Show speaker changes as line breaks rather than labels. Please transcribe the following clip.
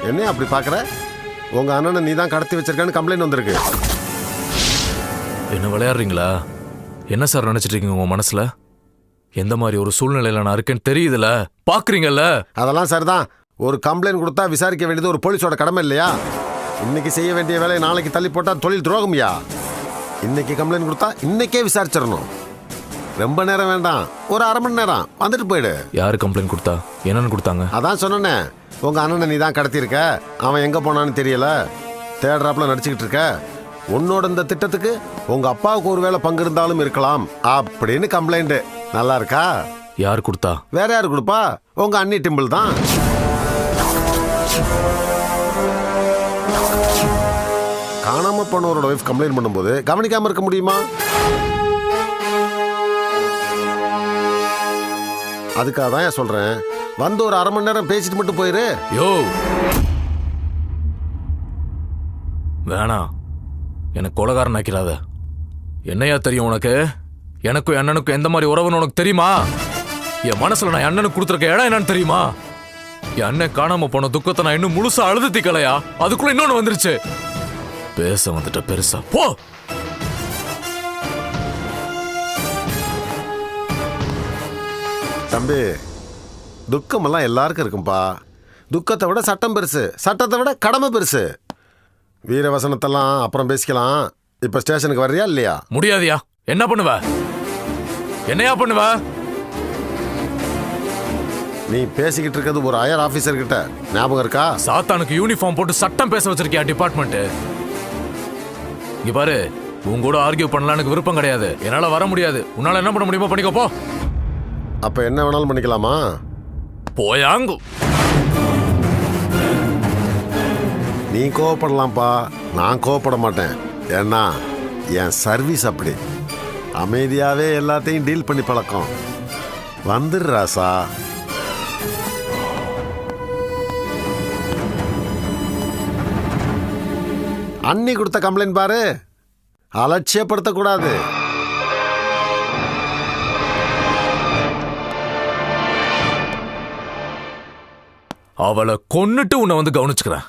என்ன அப்படி பாக்குற? உங்க அண்ணனை நீ தான் கடத்தி வச்சிருக்கான்னு கம்ப்ளைண்ட் வந்திருக்கு.
என்ன விளையாடுறீங்களா? என்ன சார் நினைச்சிட்டு இருக்கீங்க உங்க மனசுல? எந்த மாதிரி ஒரு சூழ்நிலையில நான் இருக்கேன்னு தெரியுதுல, பாக்குறீங்கல்ல?
அதெல்லாம் சரிதான். ஒரு கம்ப்ளைண்ட் கொடுத்தா விசாரிக்க வேண்டியது ஒரு போலீஸோட கடமை இல்லையா? இன்னைக்கு செய்ய வேண்டிய வேலையை நாளைக்கு தள்ளி போட்டா தொழில் துரோகம்யா. இன்னைக்கு கம்ப்ளைண்ட் கொடுத்தா இன்னைக்கே விசாரிச்சிடணும். ரொம்ப நேரம் வேண்டாம், ஒரு அரை மணி நேரம் வந்துட்டு போயிடு.
யாரு கம்ப்ளைண்ட் கொடுத்தா? என்னன்னு கொடுத்தாங்க?
அதான் சொன்னேனே, உங்க அண்ணனை நீ தான் கடத்தியிருக்க, அவன் எங்க போனான்னு தெரியல, தேடுறாப்புல நடிச்சுக்கிட்டு இருக்க. உன்னோட இந்த திட்டத்துக்கு உங்க அப்பாவுக்கு ஒரு வேளை பங்கு இருந்தாலும் இருக்கலாம் அப்படின்னு கம்ப்ளைண்ட். நல்லா இருக்கா?
யார் கொடுத்தா?
வேற யாரு கொடுப்பா? உங்க அண்ணி டிம்பிள் தான். காணாம போனவரோட வைஃப் கம்ப்ளைண்ட் பண்ணும்போது கவனிக்காம இருக்க முடியுமா? அதுக்காக தான் சொல்றேன், வந்து ஒரு அரை மணி நேரம் பேசிட்டு மட்டும் போயிரு.
யோ வேணாம், எனக்கு கொலகாரன் ஆக்கிறாத. என்னையா தெரியும் உனக்கு? எனக்கும் அண்ணனுக்கும் எந்த மாதிரி உறவுன்னு உனக்கு தெரியுமா? என் மனசுல நான் அண்ணனுக்கு கொடுத்துருக்க இடம் என்னன்னு தெரியுமா? என் அண்ணன் காணாம போன துக்கத்தை நான் இன்னும் முழுசா அழுது தீக்கலையா? அதுக்குள்ள இன்னொன்னு வந்துருச்சு. பேச வந்துட்ட பெருசா போ.
தம்பி, துக்கமெல்லாம் எல்லாருக்கும் இருக்கும்பா. துக்கத்தை விட சட்டம் பெருசு, சட்டத்தை விட கடமை பெருசு. வீரவசனத்தெல்லாம் அப்புறம் பேசிக்கலாம். இப்ப ஸ்டேஷனுக்கு வர்றியா இல்லையா?
முடியாதியா. என்ன பண்ணுவ? என்னையா பண்ணுவ?
நீ பேசிக்கிட்டு இருக்கிறது ஒரு ஹையர் ஆபீசர் கிட்ட, ஞாபகம் இருக்கா?
சாத்தானுக்கு யூனிஃபார்ம் போட்டு சட்டம் பேச வச்சிருக்கியா டிபார்ட்மெண்ட்? இங்க பாரு, உன் கூட ஆர்கியூ பண்ணலாம் எனக்கு விருப்பம் கிடையாது. என்னால வர முடியாது. உன்னால என்ன பண்ண முடியுமோ பண்ணிக்கோ போ.
அப்ப என்ன வேணாலும் பண்ணிக்கலாமா?
போயாங்கு.
நீ கோவப்படலாம்ப்பா, நான் கோவப்பட மாட்டேன். ஏன்னா என் சர்வீஸ் அப்படி. அமைதியாவே எல்லாத்தையும் டீல் பண்ணி பழக்கம். வந்துடு ராசா. அண்ணி கொடுத்த கம்ப்ளைண்ட் பாரு, அலட்சியப்படுத்தக்கூடாது.
அவளை கொன்னுட்டு உன்னை வந்து கவனிச்சுக்கிறேன்.